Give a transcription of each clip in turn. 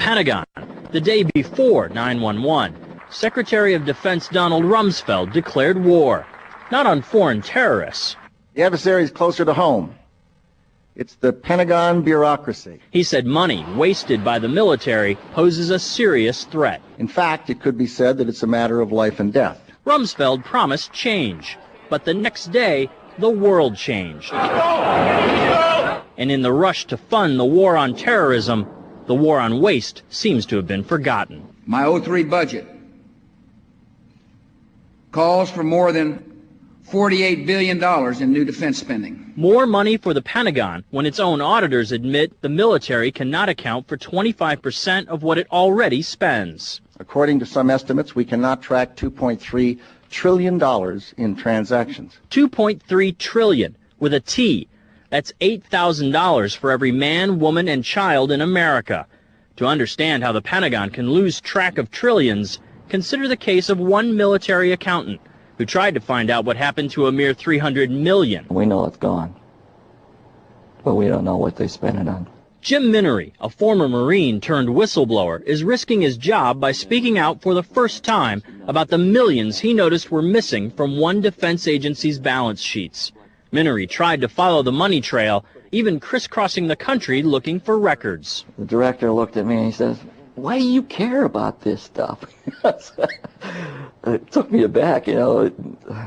Pentagon. The day before 9/11, Secretary of Defense Donald Rumsfeld declared war, not on foreign terrorists. The adversary is closer to home. It's the Pentagon bureaucracy. He said money wasted by the military poses a serious threat. In fact, it could be said that it's a matter of life and death. Rumsfeld promised change, but the next day, the world changed. And in the rush to fund the war on terrorism, the war on waste seems to have been forgotten. My 03 budget calls for more than $48 billion in new defense spending. More money for the Pentagon when its own auditors admit the military cannot account for 25% of what it already spends. According to some estimates, we cannot track $2.3 trillion in transactions. $2.3 trillion with a T. That's $8,000 for every man, woman, and child in America. To understand how the Pentagon can lose track of trillions, consider the case of one military accountant who tried to find out what happened to a mere $300 million. We know it's gone, but we don't know what they spent it on. Jim Minery, a former Marine turned whistleblower, is risking his job by speaking out for the first time about the millions he noticed were missing from one defense agency's balance sheets. Minery tried to follow the money trail, even crisscrossing the country looking for records. The director looked at me and he says, "Why do you care about this stuff?" It took me aback, you know.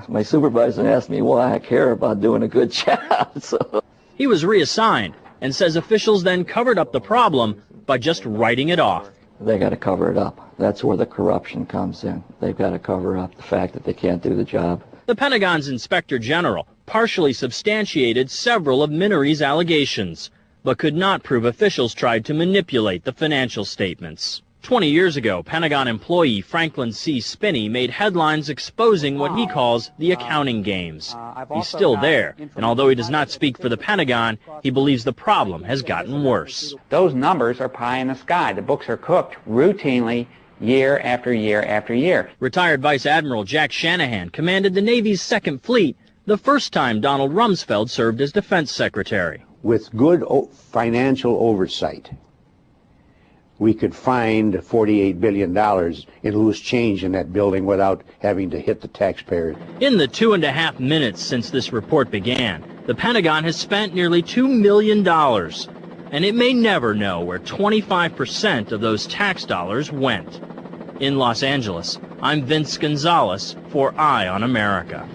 My supervisor asked me why I care about doing a good job. So he was reassigned and says officials then covered up the problem by just writing it off. They got to cover it up. That's where the corruption comes in. They've got to cover up the fact that they can't do the job. The Pentagon's Inspector General partially substantiated several of Minery's allegations, but could not prove officials tried to manipulate the financial statements. 20 years ago, Pentagon employee Franklin C. Spinney made headlines exposing what he calls the accounting games. He's still there, and although he does not speak for the Pentagon, he believes the problem has gotten worse. Those numbers are pie in the sky. The books are cooked routinely year after year after year. Retired Vice Admiral Jack Shanahan commanded the Navy's Second Fleet the first time Donald Rumsfeld served as Defense Secretary. With good financial oversight, we could find $48 billion in loose change in that building without having to hit the taxpayers. In the 2.5 minutes since this report began, the Pentagon has spent nearly $2 million, and it may never know where 25% of those tax dollars went. In Los Angeles, I'm Vince Gonzalez for Eye on America.